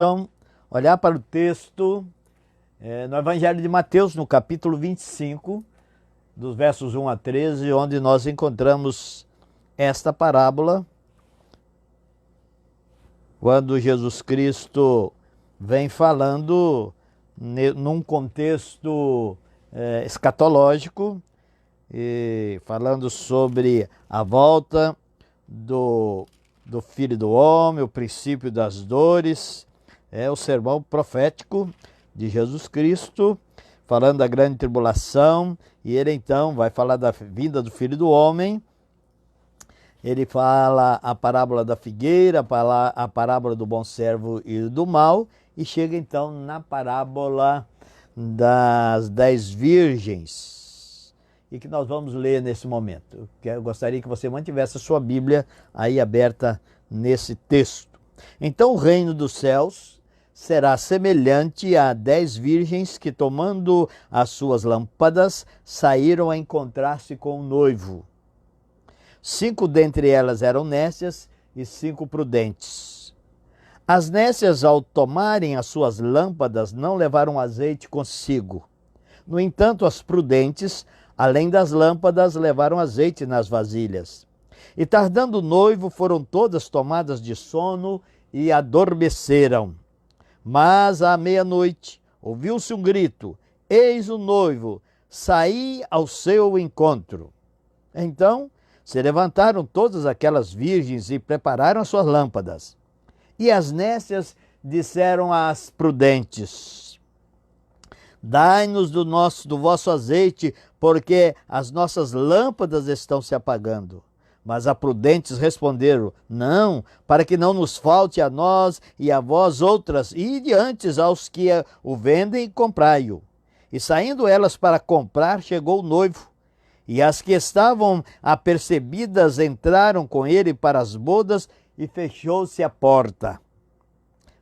Então, olhar para o texto no Evangelho de Mateus, no capítulo 25, dos versos 1 a 13, onde nós encontramos esta parábola, quando Jesus Cristo vem falando num contexto escatológico, e falando sobre a volta do Filho do Homem, o princípio das dores. É o sermão profético de Jesus Cristo, falando da grande tribulação, e ele então vai falar da vinda do Filho do Homem. Ele fala a parábola da figueira, a parábola do bom servo e do mal, e chega então na parábola das 10 virgens, e que nós vamos ler nesse momento. Eu gostaria que você mantivesse a sua Bíblia aí aberta nesse texto. Então o reino dos céus será semelhante a 10 virgens que, tomando as suas lâmpadas, saíram a encontrar-se com o noivo. 5 dentre elas eram nécias e 5 prudentes. As nécias, ao tomarem as suas lâmpadas, não levaram azeite consigo. No entanto, as prudentes, além das lâmpadas, levaram azeite nas vasilhas. E tardando o noivo, foram todas tomadas de sono e adormeceram. Mas à meia-noite ouviu-se um grito: eis o noivo, saí ao seu encontro. Então se levantaram todas aquelas virgens e prepararam as suas lâmpadas. E as nécias disseram às prudentes: dai-nos do vosso azeite, porque as nossas lâmpadas estão se apagando. Mas as prudentes responderam: não, para que não nos falte a nós e a vós outras, ide antes aos que o vendem e comprai-o. E saindo elas para comprar, chegou o noivo. E as que estavam apercebidas entraram com ele para as bodas, e fechou-se a porta.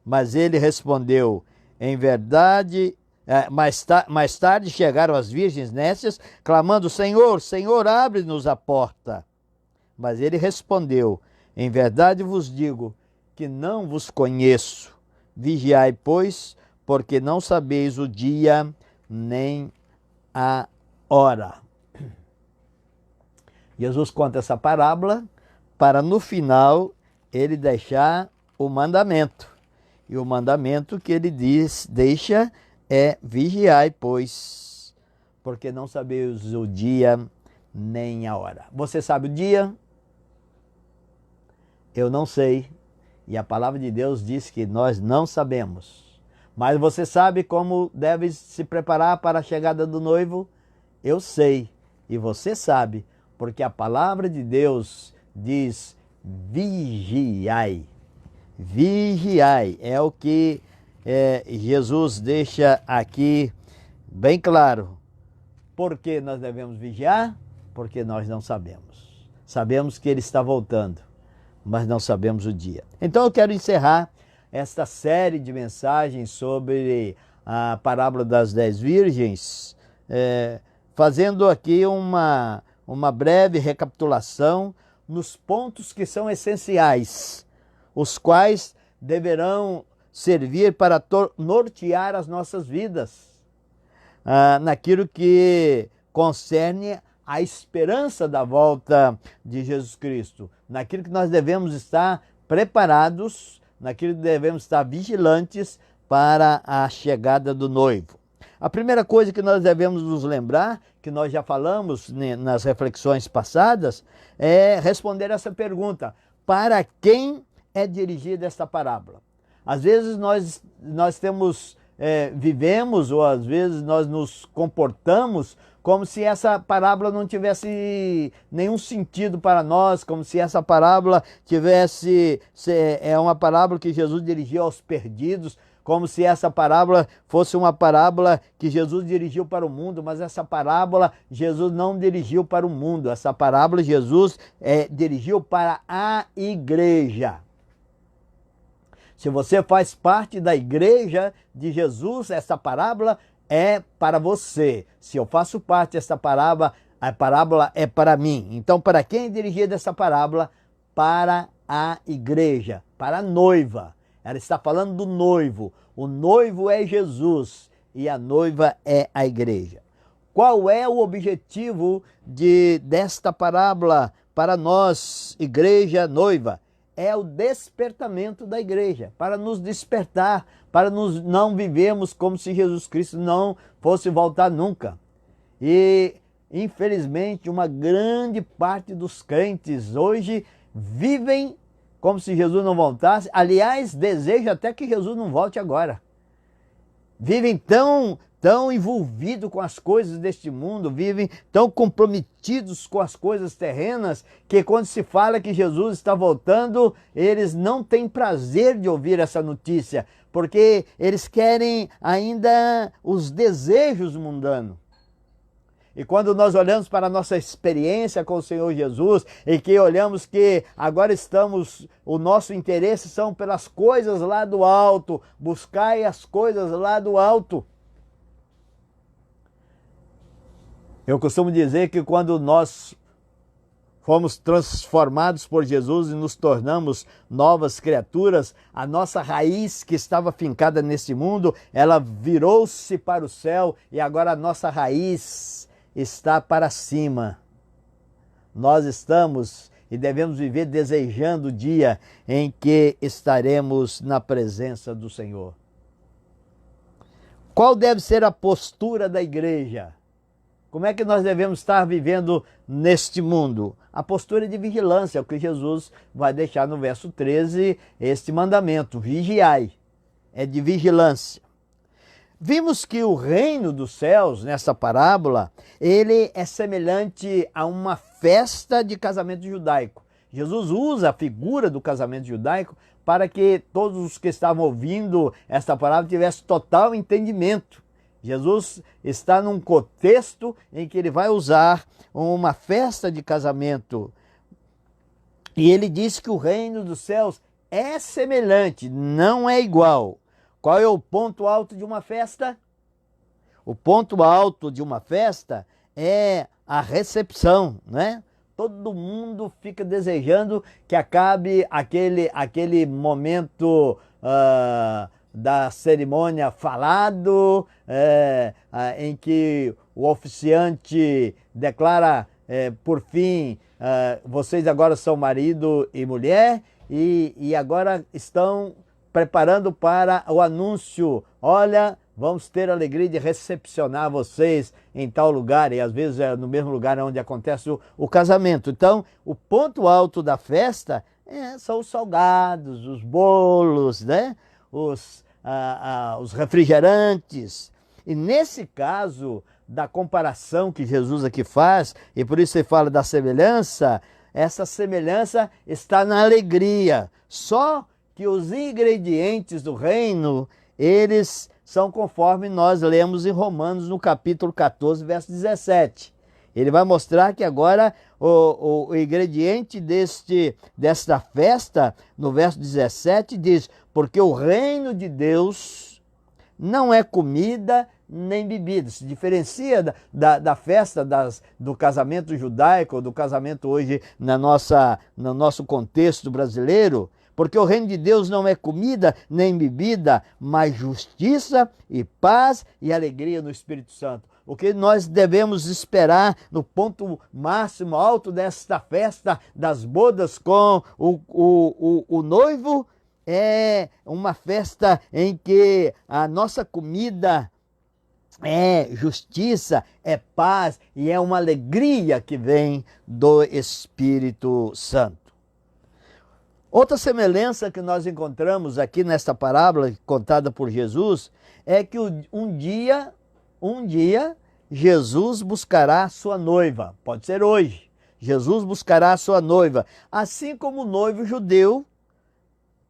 Mas ele respondeu: em verdade, mais tarde chegaram as virgens nécias, clamando: Senhor, Senhor, abre-nos a porta. Mas ele respondeu: em verdade vos digo que não vos conheço. Vigiai, pois, porque não sabeis o dia nem a hora. Jesus conta essa parábola para, no final, ele deixar o mandamento. E o mandamento que ele deixa é: vigiai, pois, porque não sabeis o dia nem a hora. Você sabe o dia? Eu não sei. E a palavra de Deus diz que nós não sabemos. Mas você sabe como deve se preparar para a chegada do noivo? Eu sei. E você sabe, porque a palavra de Deus diz: vigiai. Vigiai. É o que Jesus deixa aqui bem claro. Por que nós devemos vigiar? Porque nós não sabemos. Sabemos que ele está voltando, mas não sabemos o dia. Então eu quero encerrar esta série de mensagens sobre a parábola das 10 virgens, fazendo aqui uma breve recapitulação nos pontos que são essenciais, os quais deverão servir para nortear as nossas vidas, naquilo que concerne a esperança da volta de Jesus Cristo, naquilo que nós devemos estar preparados, naquilo que devemos estar vigilantes para a chegada do noivo. A primeira coisa que nós devemos nos lembrar, que nós já falamos nas reflexões passadas, é responder essa pergunta: para quem é dirigida esta parábola? Às vezes nós vivemos, ou às vezes nós nos comportamos como se essa parábola não tivesse nenhum sentido para nós, como se essa parábola é uma parábola que Jesus dirigiu aos perdidos, como se essa parábola fosse uma parábola que Jesus dirigiu para o mundo, mas essa parábola Jesus não dirigiu para o mundo, essa parábola Jesus dirigiu para a igreja. Se você faz parte da igreja de Jesus, essa parábola é para você. Se eu faço parte dessa parábola, a parábola é para mim. Então, para quem é dirigida essa parábola? Para a igreja, para a noiva. Ela está falando do noivo. O noivo é Jesus e a noiva é a igreja. Qual é o objetivo desta parábola para nós, igreja noiva? É o despertamento da igreja, para nos despertar, para nos não vivermos como se Jesus Cristo não fosse voltar nunca. E, infelizmente, uma grande parte dos crentes hoje vivem como se Jesus não voltasse. Aliás, desejam até que Jesus não volte agora. Vivem tão envolvidos com as coisas deste mundo, vivem tão comprometidos com as coisas terrenas, que quando se fala que Jesus está voltando, eles não têm prazer de ouvir essa notícia, porque eles querem ainda os desejos mundanos. E quando nós olhamos para a nossa experiência com o Senhor Jesus e que olhamos que agora o nosso interesse são pelas coisas lá do alto, buscai as coisas lá do alto. Eu costumo dizer que quando nós fomos transformados por Jesus e nos tornamos novas criaturas, a nossa raiz que estava fincada nesse mundo, ela virou-se para o céu e agora a nossa raiz está para cima. Nós estamos e devemos viver desejando o dia em que estaremos na presença do Senhor. Qual deve ser a postura da igreja? Como é que nós devemos estar vivendo neste mundo? A postura de vigilância, é o que Jesus vai deixar no verso 13, este mandamento, vigiai, é de vigilância. Vimos que o reino dos céus, nessa parábola, ele é semelhante a uma festa de casamento judaico. Jesus usa a figura do casamento judaico para que todos os que estavam ouvindo esta parábola tivessem total entendimento. Jesus está num contexto em que ele vai usar uma festa de casamento. E ele diz que o reino dos céus é semelhante, não é igual. Qual é o ponto alto de uma festa? O ponto alto de uma festa é a recepção, né? Todo mundo fica desejando que acabe aquele momento da cerimônia falado, em que o oficiante declara, por fim, vocês agora são marido e mulher e agora estão preparando para o anúncio, olha, vamos ter a alegria de recepcionar vocês em tal lugar, e às vezes é no mesmo lugar onde acontece o casamento. Então, o ponto alto da festa são os salgados, os bolos, né? Os refrigerantes. E nesse caso da comparação que Jesus aqui faz, e por isso ele fala da semelhança, essa semelhança está na alegria. Só que os ingredientes do reino, eles são conforme nós lemos em Romanos no capítulo 14, verso 17. Ele vai mostrar que agora o ingrediente desta festa, no verso 17, diz: porque o reino de Deus não é comida nem bebida. Se diferencia da festa do casamento judaico, do casamento hoje no nosso contexto brasileiro, porque o reino de Deus não é comida nem bebida, mas justiça e paz e alegria no Espírito Santo. O que nós devemos esperar no ponto máximo alto desta festa das bodas com o noivo é uma festa em que a nossa comida é justiça, é paz e é uma alegria que vem do Espírito Santo. Outra semelhança que nós encontramos aqui nesta parábola contada por Jesus é que um dia Jesus buscará a sua noiva. Pode ser hoje. Jesus buscará a sua noiva, assim como o noivo judeu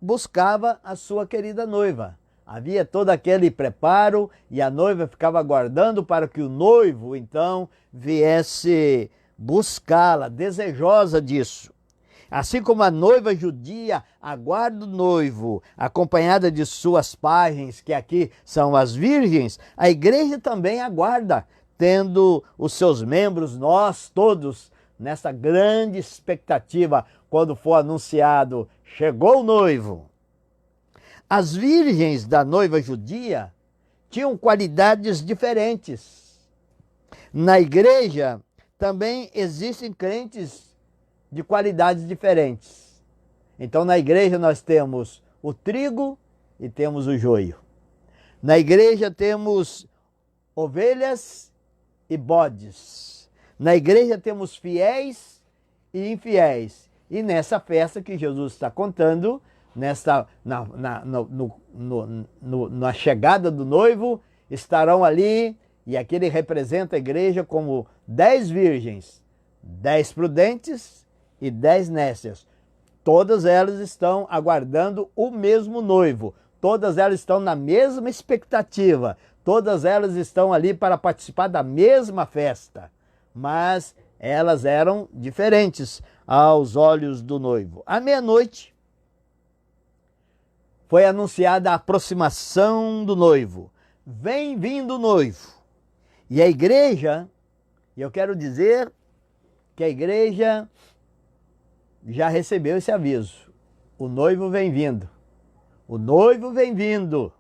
buscava a sua querida noiva. Havia todo aquele preparo e a noiva ficava aguardando para que o noivo então viesse buscá-la, desejosa disso. Assim como a noiva judia aguarda o noivo, acompanhada de suas pajens, que aqui são as virgens, a igreja também aguarda, tendo os seus membros, nós todos, nessa grande expectativa, quando for anunciado, chegou o noivo. As virgens da noiva judia tinham qualidades diferentes. Na igreja também existem crentes de qualidades diferentes. Então, na igreja nós temos o trigo e temos o joio. Na igreja temos ovelhas e bodes. Na igreja temos fiéis e infiéis. E nessa festa que Jesus está contando, na chegada do noivo, estarão ali, e aqui ele representa a igreja como 10 virgens, 10 prudentes e 10 nécias. Todas elas estão aguardando o mesmo noivo, todas elas estão na mesma expectativa, todas elas estão ali para participar da mesma festa, mas elas eram diferentes aos olhos do noivo. À meia-noite, foi anunciada a aproximação do noivo. Vem vindo o noivo. E a igreja, eu quero dizer que a igreja já recebeu esse aviso. O noivo vem vindo. O noivo vem vindo.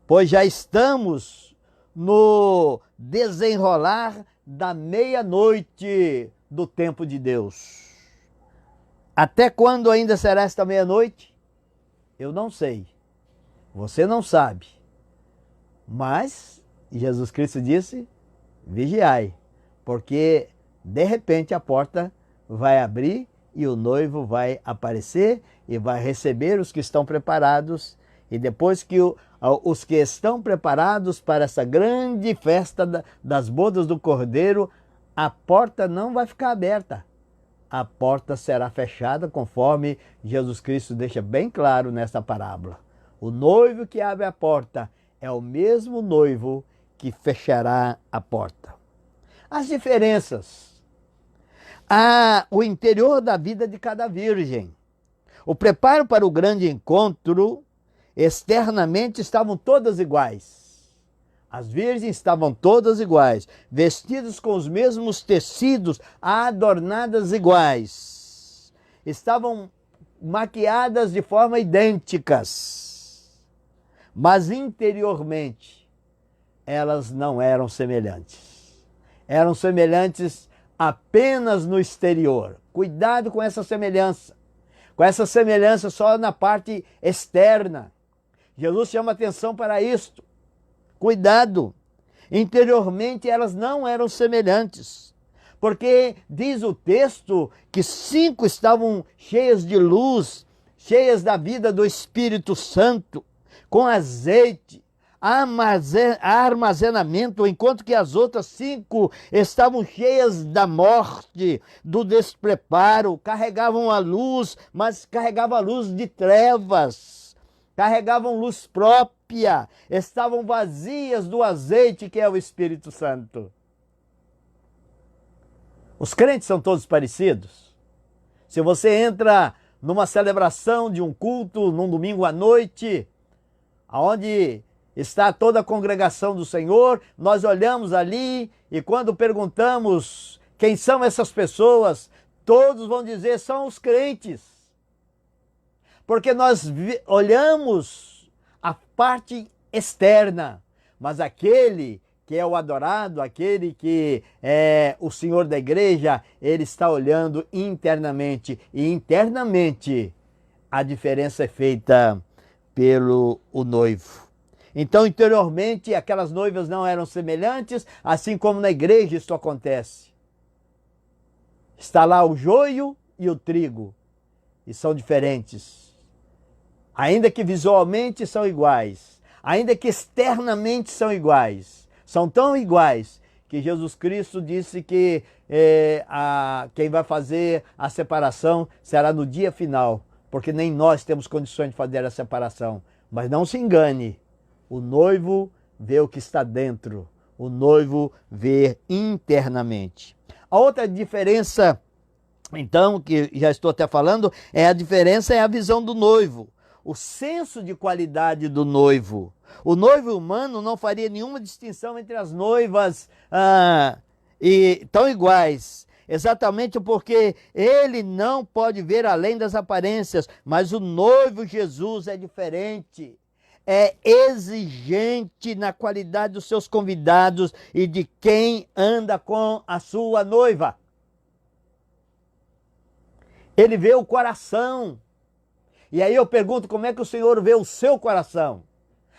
Pois já estamos no desenrolar da meia-noite do tempo de Deus. Até quando ainda será esta meia-noite? Eu não sei, você não sabe, mas Jesus Cristo disse, vigiai, porque de repente a porta vai abrir e o noivo vai aparecer e vai receber os que estão preparados, e depois que os que estão preparados para essa grande festa das bodas do Cordeiro, a porta não vai ficar aberta. A porta será fechada, conforme Jesus Cristo deixa bem claro nesta parábola. O noivo que abre a porta é o mesmo noivo que fechará a porta. As diferenças. O interior da vida de cada virgem. O preparo para o grande encontro, externamente estavam todas iguais. As virgens estavam todas iguais, vestidas com os mesmos tecidos, adornadas iguais. Estavam maquiadas de forma idênticas. Mas interiormente, elas não eram semelhantes. Eram semelhantes apenas no exterior. Cuidado com essa semelhança. Com essa semelhança só na parte externa. Jesus chama atenção para isto. Cuidado, interiormente elas não eram semelhantes, porque diz o texto que 5 estavam cheias de luz, cheias da vida do Espírito Santo, com azeite, armazenamento, enquanto que as outras 5 estavam cheias da morte, do despreparo, carregavam a luz, mas carregavam a luz de trevas, carregavam luz própria, estavam vazias do azeite que é o Espírito Santo. Os crentes são todos parecidos. Se você entra numa celebração de um culto, num domingo à noite, onde está toda a congregação do Senhor, nós olhamos ali e quando perguntamos quem são essas pessoas, todos vão dizer são os crentes. Porque nós olhamos a parte externa, mas aquele que é o adorado, aquele que é o Senhor da igreja, ele está olhando internamente, e internamente a diferença é feita pelo noivo. Então, interiormente, aquelas noivas não eram semelhantes, assim como na igreja isso acontece. Está lá o joio e o trigo, e são diferentes. Ainda que visualmente são iguais, ainda que externamente são iguais, são tão iguais que Jesus Cristo disse que quem vai fazer a separação será no dia final, porque nem nós temos condições de fazer a separação. Mas não se engane, o noivo vê o que está dentro, o noivo vê internamente. A outra diferença, então, que já estou até falando, a diferença é a visão do noivo. O senso de qualidade do noivo. O noivo humano não faria nenhuma distinção entre as noivas tão iguais. exatamente porque ele não pode ver além das aparências, mas o noivo Jesus é diferente. É exigente na qualidade dos seus convidados e de quem anda com a sua noiva. Ele vê o coração. E aí eu pergunto, como é que o Senhor vê o seu coração?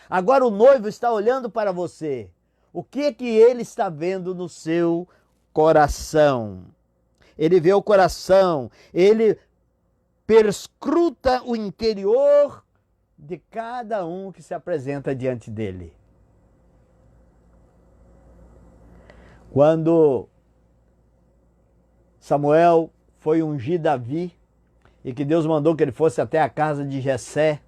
Agora o noivo está olhando para você. O que ele está vendo no seu coração? Ele vê o coração, ele perscruta o interior de cada um que se apresenta diante dele. Quando Samuel foi ungir Davi e que Deus mandou que ele fosse até a casa de Jessé,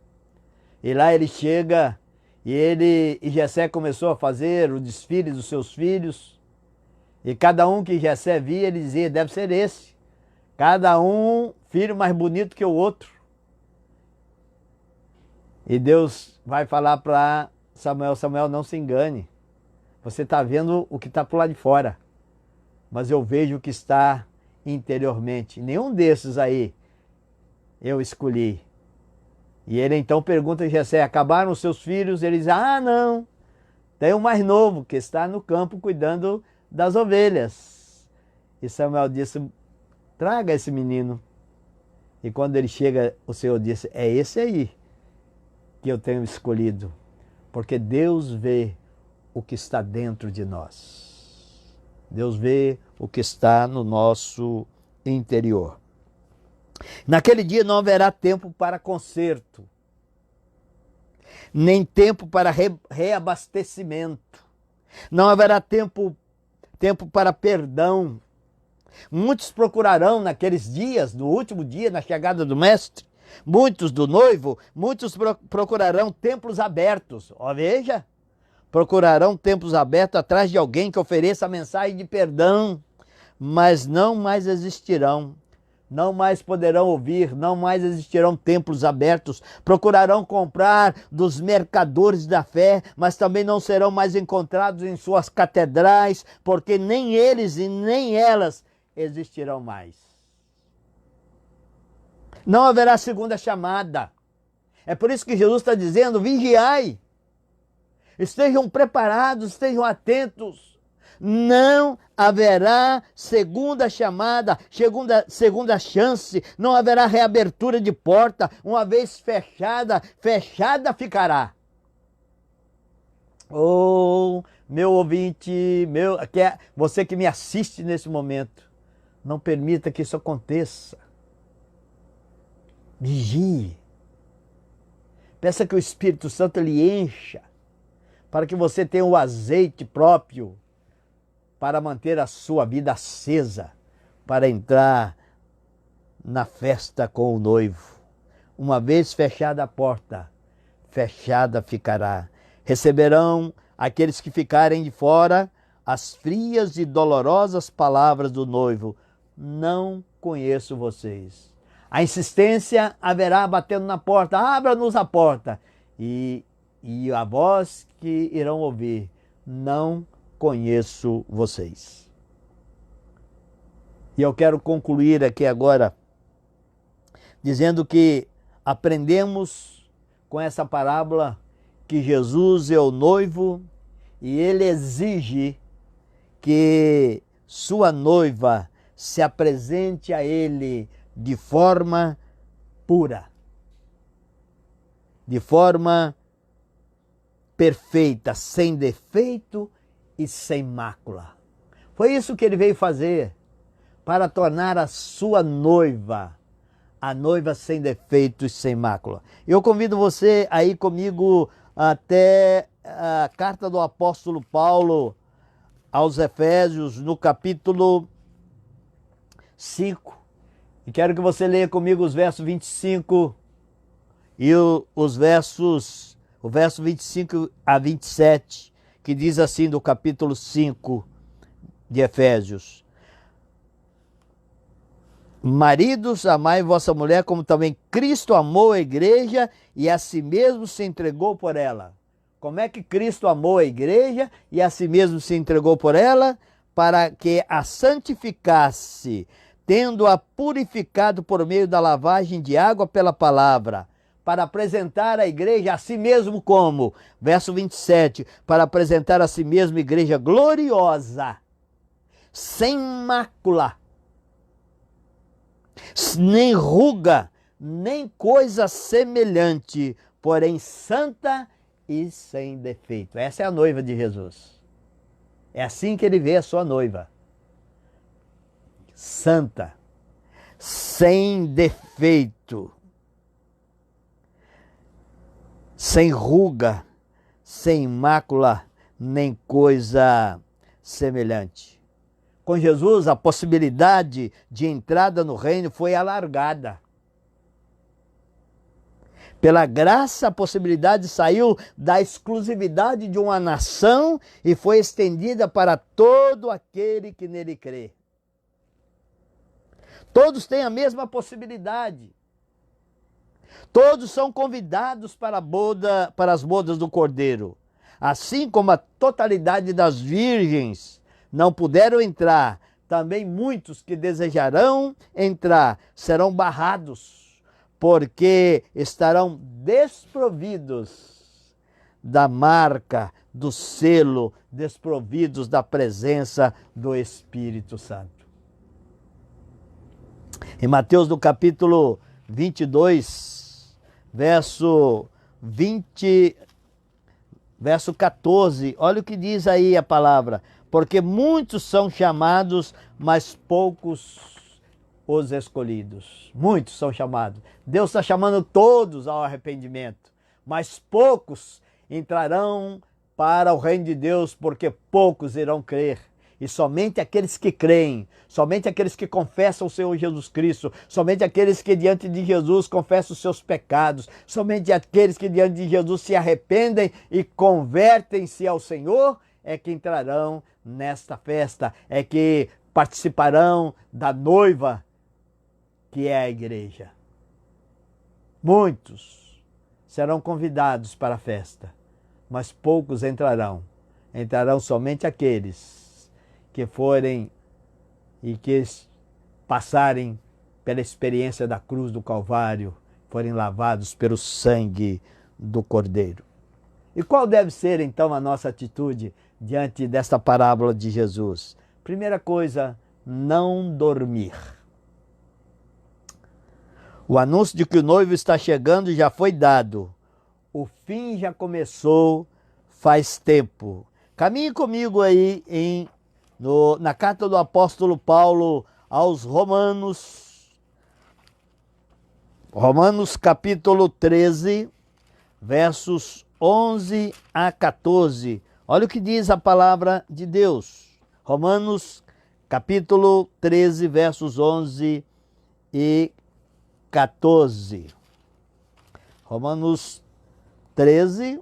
e lá ele chega e Jessé começou a fazer o desfile dos seus filhos, e cada um que Jessé via, ele dizia, deve ser esse. Cada um filho mais bonito que o outro. E Deus vai falar para Samuel, Samuel, não se engane. Você está vendo o que está por lá de fora, mas eu vejo o que está interiormente. Nenhum desses aí eu escolhi. E ele então pergunta a Jessé, acabaram os seus filhos? Ele diz, não, tem um mais novo que está no campo cuidando das ovelhas. E Samuel disse, traga esse menino. E quando ele chega, o Senhor disse, é esse aí que eu tenho escolhido, porque Deus vê o que está dentro de nós. Deus vê o que está no nosso interior. Naquele dia não haverá tempo para conserto, nem tempo para reabastecimento. Não haverá tempo para perdão. Muitos procurarão naqueles dias, no último dia, na chegada do Mestre, muitos do noivo, muitos procurarão templos abertos. Veja, procurarão templos abertos atrás de alguém que ofereça a mensagem de perdão, mas não mais existirão. Não mais poderão ouvir, não mais existirão templos abertos. Procurarão comprar dos mercadores da fé, mas também não serão mais encontrados em suas catedrais, porque nem eles e nem elas existirão mais. Não haverá segunda chamada. É por isso que Jesus está dizendo, vigiai. Estejam preparados, estejam atentos. Não haverá segunda chamada, segunda chance, não haverá reabertura de porta, uma vez fechada, fechada ficará. Meu ouvinte, você que me assiste nesse momento, não permita que isso aconteça. Vigie. Peça que o Espírito Santo lhe encha, para que você tenha o azeite próprio, para manter a sua vida acesa, para entrar na festa com o noivo. Uma vez fechada a porta, fechada ficará. Receberão aqueles que ficarem de fora as frias e dolorosas palavras do noivo. Não conheço vocês. A insistência haverá batendo na porta. Abra-nos a porta. E a voz que irão ouvir. Não conheço vocês. E eu quero concluir aqui agora dizendo que aprendemos com essa parábola que Jesus é o noivo e ele exige que sua noiva se apresente a ele de forma pura, de forma perfeita, sem defeito e sem mácula. Foi isso que ele veio fazer, para tornar a sua noiva, a noiva sem defeito e sem mácula. Eu convido você a ir comigo até a carta do apóstolo Paulo aos Efésios, no capítulo 5. E quero que você leia comigo os versos 25 e o verso 25 a 27, que diz assim do capítulo 5 de Efésios. Maridos, amai vossa mulher como também Cristo amou a igreja e a si mesmo se entregou por ela. Como é que Cristo amou a igreja e a si mesmo se entregou por ela? para que a santificasse, tendo-a purificado por meio da lavagem de água pela palavra, para apresentar a igreja a si mesmo como, verso 27, para apresentar a si mesmo igreja gloriosa, sem mácula, nem ruga, nem coisa semelhante, porém santa e sem defeito. Essa é a noiva de Jesus. É assim que ele vê a sua noiva. Santa, sem defeito, sem ruga, sem mácula, nem coisa semelhante. Com Jesus, a possibilidade de entrada no reino foi alargada. Pela graça, a possibilidade saiu da exclusividade de uma nação e foi estendida para todo aquele que nele crê. Todos têm a mesma possibilidade. Todos são convidados para as bodas do Cordeiro. Assim como a totalidade das virgens não puderam entrar, também muitos que desejarão entrar serão barrados, porque estarão desprovidos da marca, do selo, desprovidos da presença do Espírito Santo. Em Mateus, no capítulo 22, verso 14, olha o que diz aí a palavra. Porque muitos são chamados, mas poucos os escolhidos. Muitos são chamados. Deus está chamando todos ao arrependimento, mas poucos entrarão para o reino de Deus, porque poucos irão crer. E somente aqueles que creem, somente aqueles que confessam o Senhor Jesus Cristo, somente aqueles que diante de Jesus confessam os seus pecados, somente aqueles que diante de Jesus se arrependem e convertem-se ao Senhor, é que entrarão nesta festa, é que participarão da noiva, que é a igreja. Muitos serão convidados para a festa, mas poucos entrarão. Entrarão somente aqueles que forem e que passarem pela experiência da cruz do Calvário, forem lavados pelo sangue do Cordeiro. E qual deve ser então a nossa atitude diante desta parábola de Jesus? Primeira coisa, não dormir. O anúncio de que o noivo está chegando já foi dado. O fim já começou faz tempo. Caminhe comigo aí na carta do apóstolo Paulo aos Romanos. Romanos capítulo 13, versos 11 a 14. Olha o que diz a palavra de Deus. Romanos capítulo 13, versos 11 e 14. Romanos 13,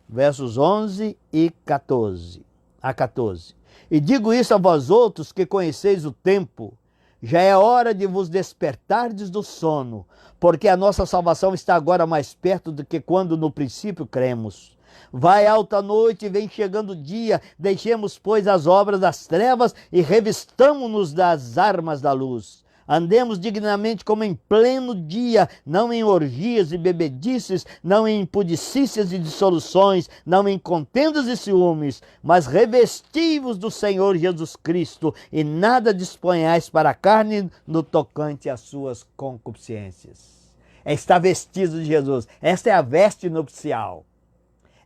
versos 11 e 14. A 14. E digo isso a vós outros que conheceis o tempo, já é hora de vos despertardes do sono, porque a nossa salvação está agora mais perto do que quando no princípio cremos. Vai alta noite e vem chegando o dia, deixemos, pois, as obras das trevas e revistamo-nos das armas da luz. Andemos dignamente como em pleno dia, não em orgias e bebedices, não em impudicícias e dissoluções, não em contendas e ciúmes, mas revesti-vos do Senhor Jesus Cristo e nada disponhais para a carne no tocante às suas concupiscências. É estar vestido de Jesus. Esta é a veste nupcial.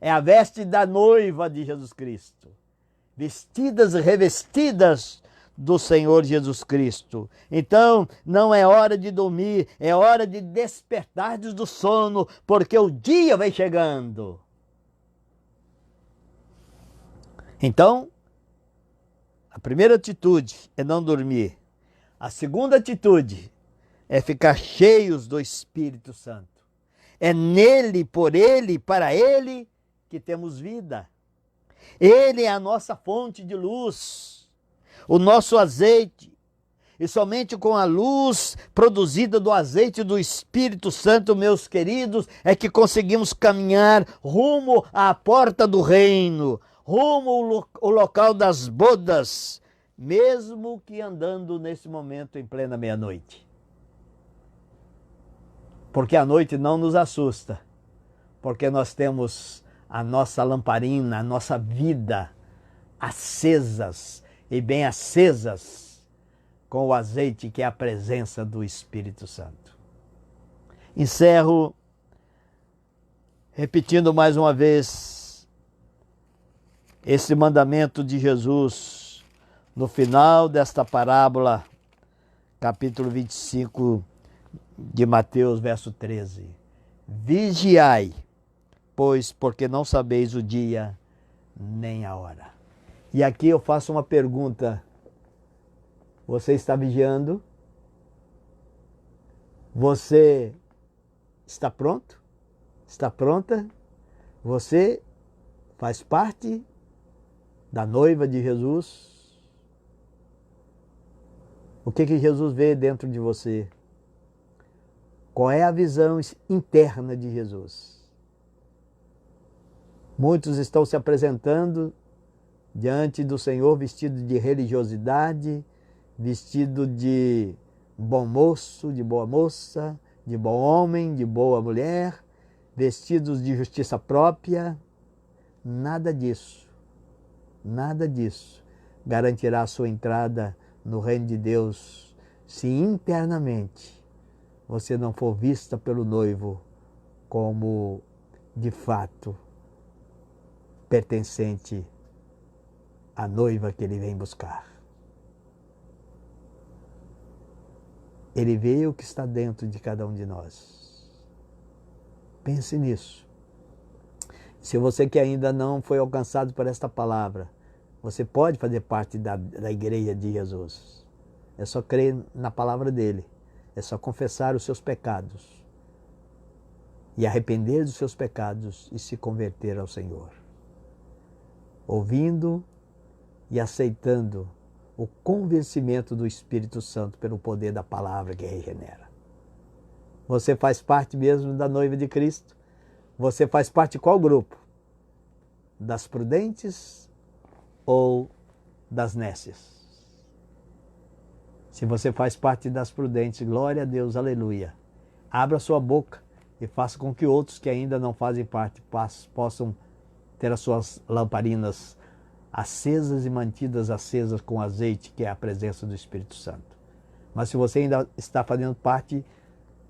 É a veste da noiva de Jesus Cristo. Vestidas e revestidas do Senhor Jesus Cristo. Então, não é hora de dormir, é hora de despertardes do sono, porque o dia vai chegando. Então, a primeira atitude é não dormir. A segunda atitude é ficar cheios do Espírito Santo. É nele, por ele, para ele que temos vida. Ele é a nossa fonte de luz, o nosso azeite, e somente com a luz produzida do azeite do Espírito Santo, meus queridos, é que conseguimos caminhar rumo à porta do reino, rumo ao local das bodas, mesmo que andando nesse momento em plena meia-noite. Porque a noite não nos assusta, porque nós temos a nossa lamparina, a nossa vida acesas e bem acesas com o azeite que é a presença do Espírito Santo. Encerro repetindo mais uma vez esse mandamento de Jesus no final desta parábola, capítulo 25 de Mateus, verso 13. Vigiai, pois porque não sabeis o dia nem a hora. E aqui eu faço uma pergunta. Você está vigiando? Você está pronto? Está pronta? Você faz parte da noiva de Jesus? O que Jesus vê dentro de você? Qual é a visão interna de Jesus? Muitos estão se apresentando diante do Senhor vestido de religiosidade, vestido de bom moço, de boa moça, de bom homem, de boa mulher, vestidos de justiça própria. Nada disso garantirá a sua entrada no reino de Deus se internamente você não for vista pelo noivo como de fato pertencente à noiva que ele vem buscar. Ele vê o que está dentro de cada um de nós. Pense nisso. Se você que ainda não foi alcançado por esta palavra, você pode fazer parte da igreja de Jesus. É só crer na palavra dele. É só confessar os seus pecados e arrepender dos seus pecados e se converter ao Senhor. Ouvindo e aceitando o convencimento do Espírito Santo pelo poder da palavra que regenera. Você faz parte mesmo da noiva de Cristo? Você faz parte de qual grupo? Das prudentes ou das nécias? Se você faz parte das prudentes, glória a Deus, aleluia. Abra sua boca e faça com que outros que ainda não fazem parte possam ter as suas lamparinas acesas e mantidas acesas com azeite, que é a presença do Espírito Santo. Mas se você ainda está fazendo parte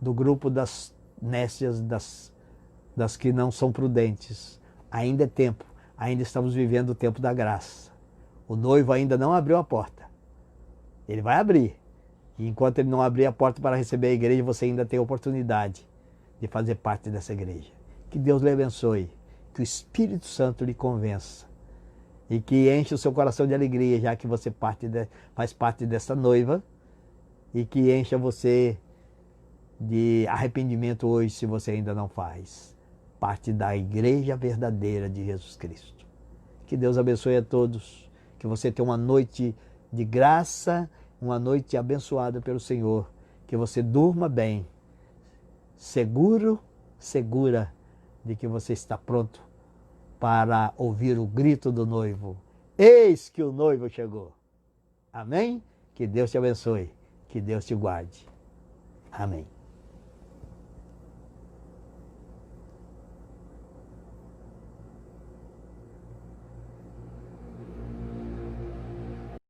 do grupo das nécias, das que não são prudentes, ainda é tempo, ainda estamos vivendo o tempo da graça. O noivo ainda não abriu a porta. Ele vai abrir. E enquanto ele não abrir a porta para receber a igreja, você ainda tem a oportunidade de fazer parte dessa igreja. Que Deus lhe abençoe, que o Espírito Santo lhe convença e que enche o seu coração de alegria, já que você faz parte dessa noiva, e que encha você de arrependimento hoje, se você ainda não faz parte da igreja verdadeira de Jesus Cristo. Que Deus abençoe a todos, que você tenha uma noite de graça, uma noite abençoada pelo Senhor, que você durma bem, segura de que você está pronto para ouvir o grito do noivo. Eis que o noivo chegou. Amém? Que Deus te abençoe, que Deus te guarde. Amém.